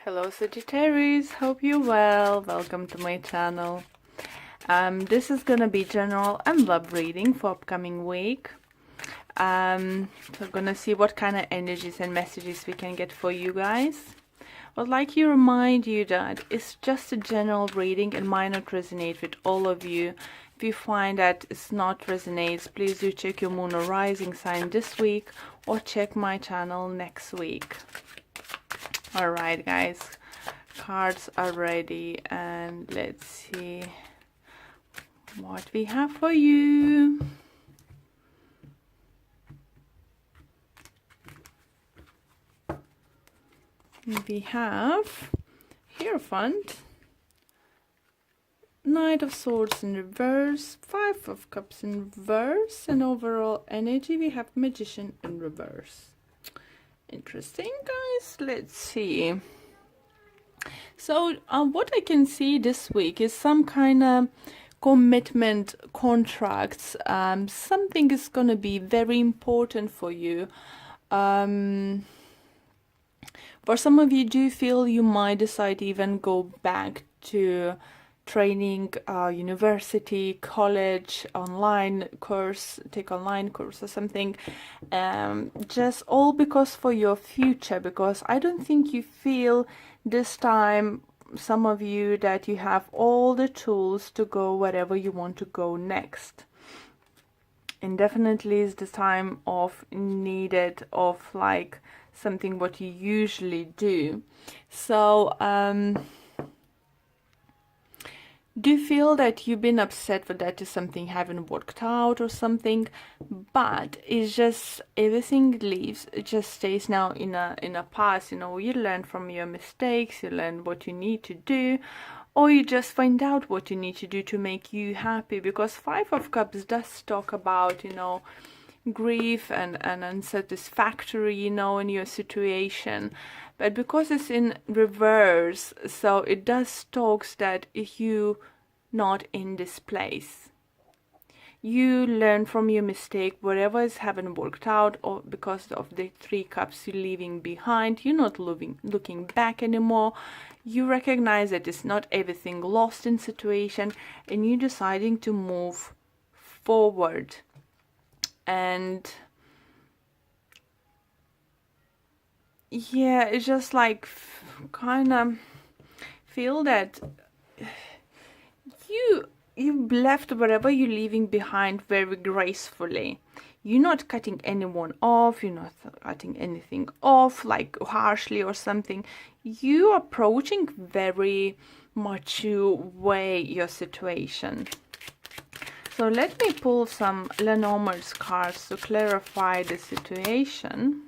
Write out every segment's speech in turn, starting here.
Hello Sagittarius, hope you're well. Welcome to my channel. This is gonna be general and love reading for upcoming week. So we're gonna see what kind of energies and messages we can get for you guys. I'd like to remind you that it's just a general reading and might not resonate with all of you. If you find that it's not resonates, please do check your moon or rising sign this week or check my channel next week. Alright guys, cards are ready and let's see what we have for you. We have Hierophant, Knight of Swords in reverse, Five of Cups in reverse, and overall energy we have Magician in reverse. Interesting guys, let's see. So what I can see this week is some kind of commitment contracts. Something is going to be very important for you. For some of you, do feel you might decide to even go back to training, university, college, online course, take online course or something, just all because for your future, because I don't think you feel this time, some of you, that you have all the tools to go wherever you want to go next. And definitely is the time of needed of like something what you usually do. So do you feel that you've been upset with that something haven't worked out or something, but it's just everything leaves, it just stays now in a past. You know, you learn from your mistakes, you learn what you need to do, or you just find out what you need to do to make you happy, because Five of Cups does talk about, you know, grief and unsatisfactory, you know, in your situation. But because it's in reverse, so it does talks that if you not in this place, you learn from your mistake, whatever is haven't worked out, or because of the Three Cups you're leaving behind, you're not looking back anymore. You recognize that it's not everything lost in situation, and you're deciding to move forward. And yeah, it's just like kind of feel that you've left whatever you're leaving behind very gracefully. You're not cutting anyone off, you're not cutting anything off like harshly or something. You approaching very mature way your situation. So let me pull some Lenormand's cards to clarify the situation.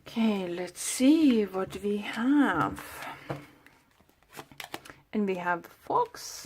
Okay, let's see what we have. And we have the fox,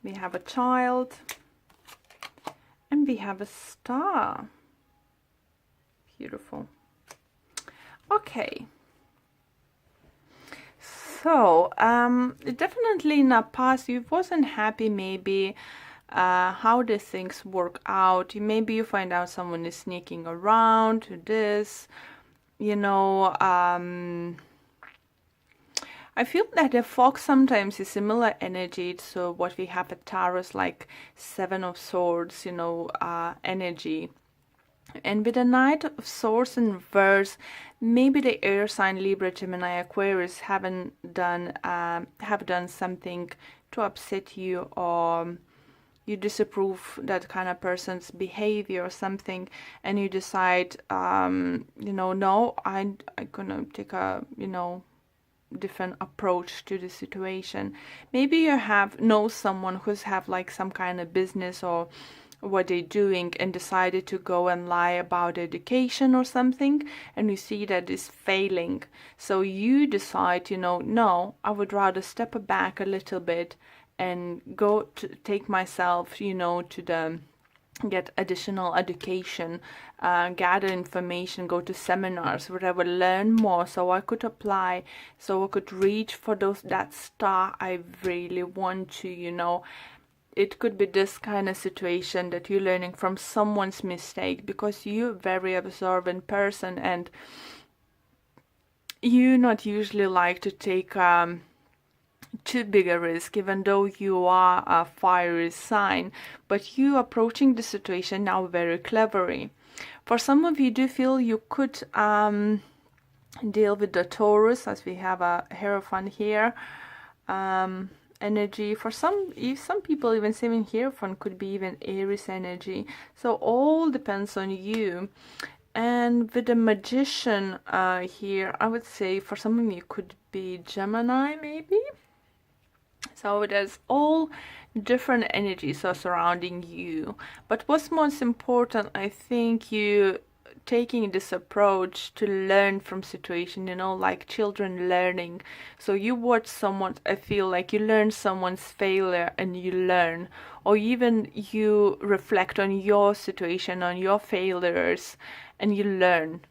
we have a child, and we have a star. Beautiful. Okay. So, definitely in the past you wasn't happy maybe how the things work out. Maybe you find out someone is sneaking around to this, you know. I feel that the fox sometimes is similar energy to what we have at Taurus, like Seven of Swords, you know, energy. And with the Knight of Swords in reverse, maybe the air sign Libra, Gemini, Aquarius have done something to upset you, or you disapprove that kind of person's behavior or something, and you decide, you know, no, I'm gonna take a, you know, different approach to the situation. Maybe you know someone who's have like some kind of business or what they're doing, and decided to go and lie about education or something, and you see that it's failing. So you decide, you know, no, I would rather step back a little bit and go to take myself, you know, to get additional education, gather information, go to seminars, whatever, learn more, so I could apply, so I could reach for that star I really want to, you know. it could be this kind of situation that you're learning from someone's mistake, because you're a very observant person and you not usually like to take too big a risk, even though you are a fiery sign, but you approaching the situation now very cleverly. For some of you do feel you could deal with the Taurus, as we have a Hierophant here. Energy for some people, even seeing Hierophant could be even Aries energy, so all depends on you. And with the Magician here, I would say for some of you could be Gemini maybe. So there's all different energies are surrounding you, but what's most important, I think, you taking this approach to learn from situation, you know, like children learning. So you watch someone, I feel like you learn someone's failure and you learn, or even you reflect on your situation, on your failures, and you learn,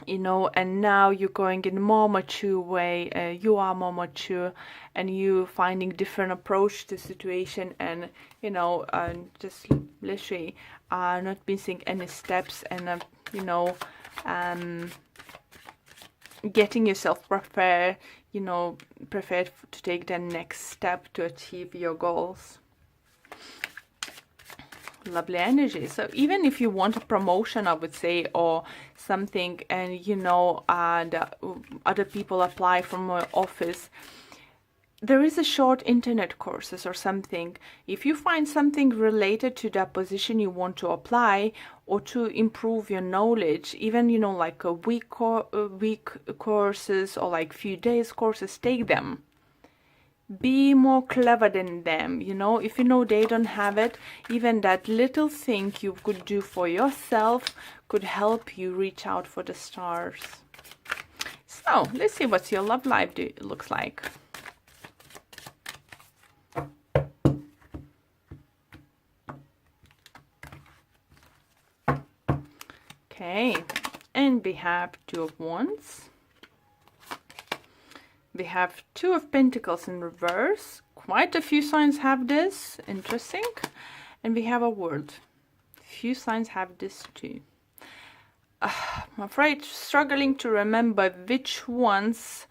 you know, and now you're going in a more mature way, you are more mature and you finding different approach to situation, and you know, just literally not missing any steps, and you know, getting yourself prepared, you know, prepared to take the next step to achieve your goals. Lovely energy. So even if you want a promotion, I would say, or something, and you know, the other people apply from my office, there is a short internet courses or something. If you find something related to that position you want to apply, or to improve your knowledge, even, you know, like a week courses or like few days courses, take them. Be more clever than them, you know. If you know they don't have it, even that little thing you could do for yourself could help you reach out for the stars. So let's see what your love life looks like. Okay, and we have Two of Wands. We have Two of Pentacles in reverse. Quite a few signs have this. Interesting. And we have a World. Few signs have this too. I'm afraid struggling to remember which ones.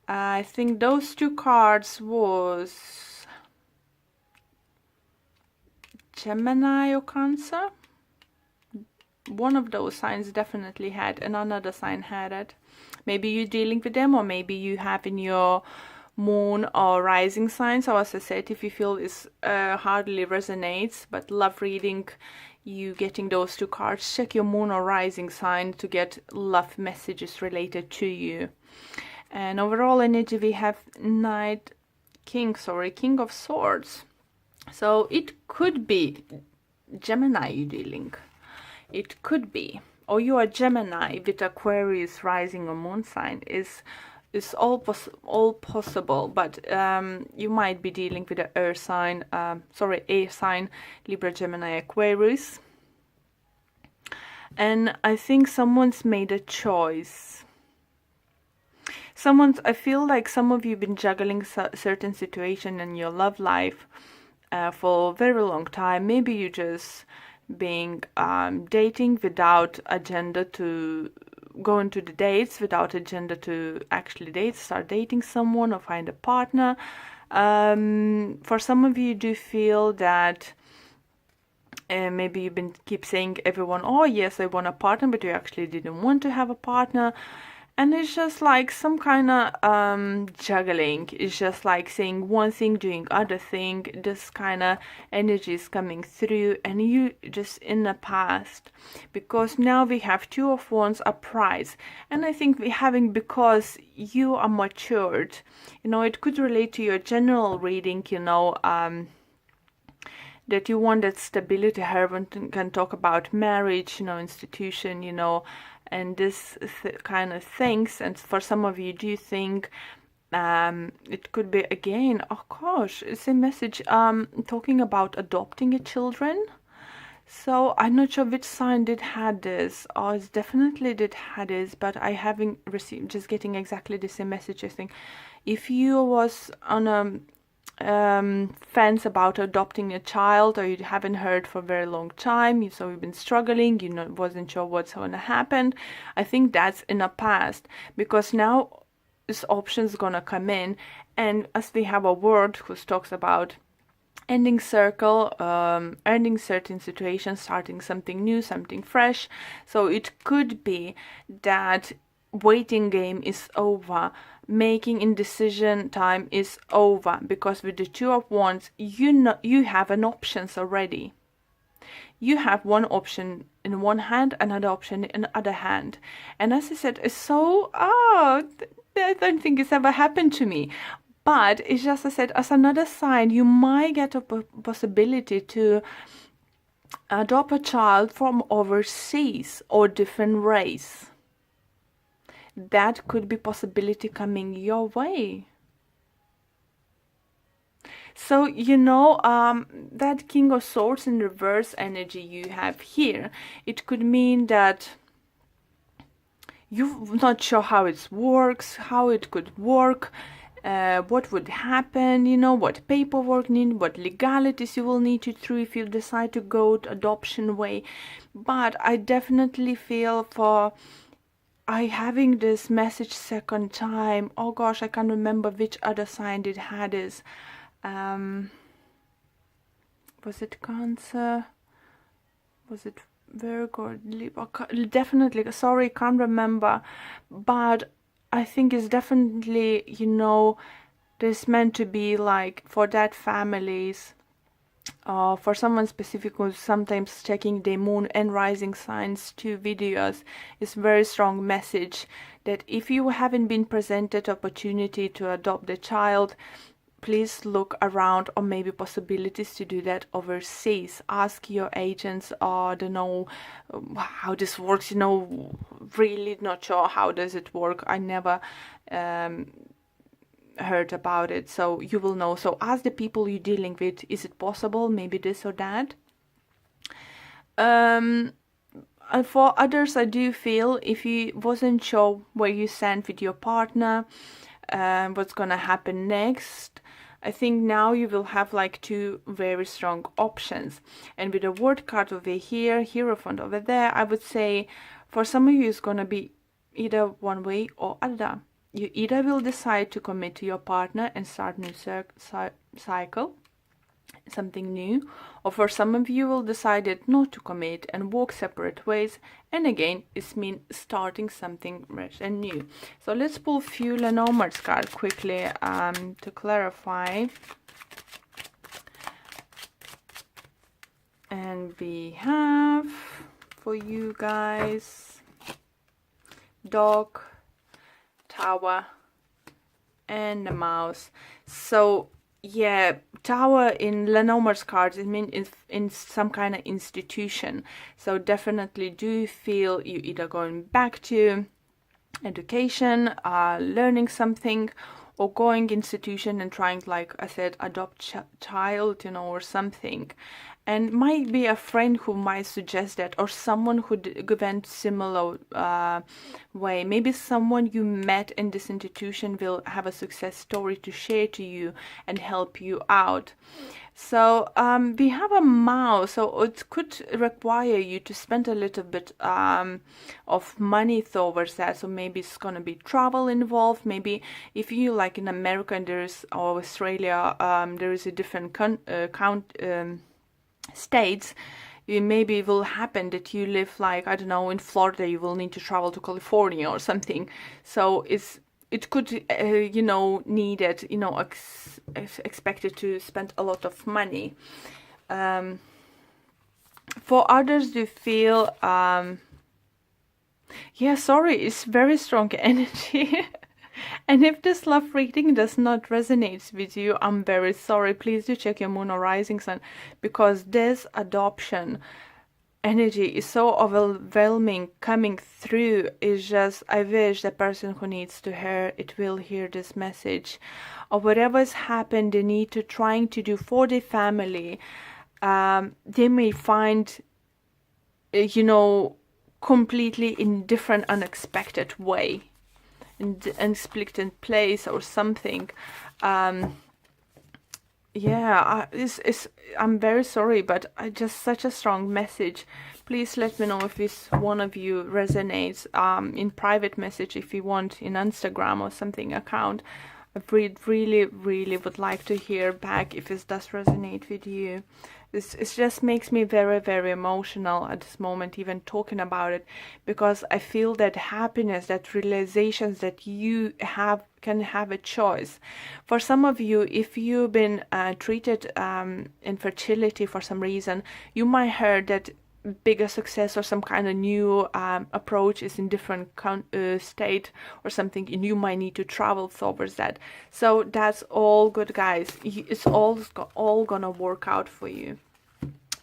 I think those two cards was Gemini or Cancer. One of those signs definitely had, and another sign had it. Maybe you're dealing with them, or maybe you have in your moon or rising sign. So as I said, if you feel this hardly resonates, but love reading, you getting those two cards, check your moon or rising sign to get love messages related to you. And overall energy, we have King of Swords. So it could be Gemini you're dealing. It could be, or you are Gemini with Aquarius rising or moon sign. Is all possible, but you might be dealing with a air sign, Libra, Gemini, Aquarius. And I think someone's made a choice. I feel like some of you have been juggling certain situation in your love life for a very long time. Maybe you just being dating without agenda to go into the dates, without agenda to actually start dating someone or find a partner. For some of you do feel that maybe you've been keep saying everyone, oh yes, I want a partner, but you actually didn't want to have a partner. And it's just like some kind of juggling. It's just like saying one thing, doing other thing. This kind of energy is coming through, and you just in the past. Because now we have Two of Wands, a prize. And I think we having, because you are matured, you know, it could relate to your general reading, you know, that you want that stability. Hierophant can talk about marriage, you know, institution, you know, and this kind of things. And for some of you, do you think it could be again, oh gosh, it's a message talking about adopting a children. So I'm not sure which sign did had this, or it's definitely did had this, but I haven't received, just getting exactly the same message. I think if you was on a fence about adopting a child, or you haven't heard for a very long time, so you've been struggling, wasn't sure what's going to happen. I think that's in the past, because now this option's going to come in, and as we have a word who talks about ending circle, ending certain situations, starting something new, something fresh. So it could be that waiting game is over, making indecision time is over, because with the Two of Wands, you have an options already. You have one option in one hand, another option in the other hand. And as I said, it's so, I don't think it's ever happened to me. But it's just, I said, as another sign, you might get a possibility to adopt a child from overseas or different race. That could be possibility coming your way. So, that King of Swords in reverse energy you have here, it could mean that you're not sure how it works, how it could work, what would happen, what paperwork need, what legalities you will need to through if you decide to go to adoption way. But I definitely feel for having this message second time. Oh gosh, I can't remember which other sign it had this. Was it Cancer? Was it Virgo? Libra? Definitely, sorry, can't remember. But I think it's definitely, there's meant to be like for that families, for someone specific who's sometimes checking their moon and rising signs to videos, is very strong message that if you haven't been presented opportunity to adopt a child, please look around, or maybe possibilities to do that overseas. Ask your agents, or I don't know how this works, really not sure how does it work. I never heard about it, so you will know. So ask the people you're dealing with, is it possible, maybe this or that. And for others, I do feel if you wasn't sure where you stand with your partner, what's gonna happen next, I think now you will have like two very strong options. And with the word card over here, Hierophant over there, I would say for some of you it's gonna be either one way or other. You either will decide to commit to your partner and start a new cycle, something new, or for some of you will decide not to commit and walk separate ways, and again it means starting something fresh and new. So let's pull few Lenormand's card quickly to clarify. And we have for you guys Dog, Tower, and the Mouse. So yeah, Tower in Lenormand's cards, it means in some kind of institution. So definitely do feel you either going back to education, learning something, or going institution and trying, like I said, adopt child, or something. And might be a friend who might suggest that, or someone who went similar way. Maybe someone you met in this institution will have a success story to share to you and help you out. So we have a Mouse, so it could require you to spend a little bit of money towards that. So maybe it's gonna be travel involved. Maybe if you like in America and there's, or Australia, there is a different states, maybe it will happen that you live, like, I don't know, in Florida, you will need to travel to California or something. So it could need it, expected to spend a lot of money. For others, do feel it's very strong energy. And if this love reading does not resonate with you, I'm very sorry. Please do check your moon or rising sun, because this adoption energy is so overwhelming coming through. It's just, I wish the person who needs to hear it will hear this message, or whatever has happened they need to trying to do for their family. They may find completely in different unexpected way, and split in place or something. Yeah, I'm very sorry, but I just such a strong message. Please let me know if this one of you resonates. In private message, if you want, in Instagram or something account. I really, really would like to hear back if this does resonate with you. It just makes me very, very emotional at this moment, even talking about it, because I feel that happiness, that realizations that you can have a choice. For some of you, if you've been treated infertility for some reason, you might heard that bigger success or some kind of new approach is in different state or something, and you might need to travel towards that. So that's all good, guys. It's all gonna work out for you.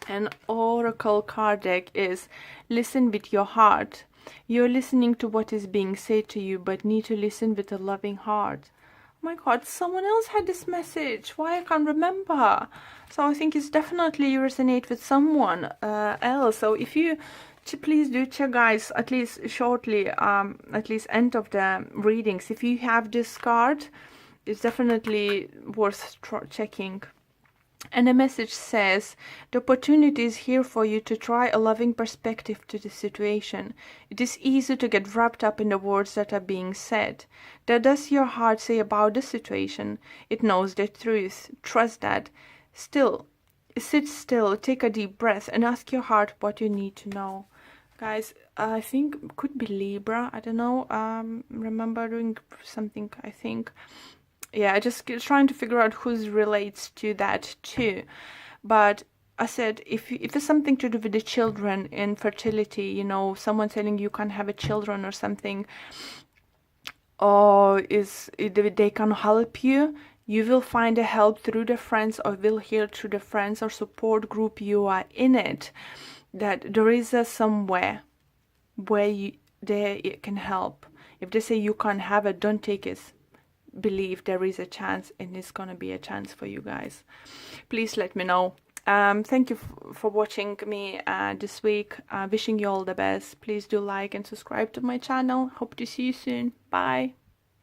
And oracle card deck is listen with your heart. You're listening to what is being said to you, but need to listen with a loving heart. Oh my god, someone else had this message. Why I can't remember? So I think it's definitely resonate with someone else. So if you please do check, guys, at least shortly, at least end of the readings. If you have this card, it's definitely worth checking. And the message says, the opportunity is here for you to try a loving perspective to the situation. It is easy to get wrapped up in the words that are being said. What does your heart say about the situation? It knows the truth. Trust that. Still, sit still, take a deep breath, and ask your heart what you need to know. Guys, I think it could be Libra. I don't know. Remember doing something, I think. Yeah, I just trying to figure out who relates to that too. But I said, if there's something to do with the children, infertility, you know, someone telling you can't have a children or something, or they can help you, you will find a help through the friends, or will hear through the friends or support group you are in it, that there is somewhere where they can help. If they say you can't have it, don't take it. Believe there is a chance, and it's gonna be a chance for you guys. Please let me know. Thank you for watching me this week. Wishing you all the best. Please do like and subscribe to my channel. Hope to see you soon. Bye.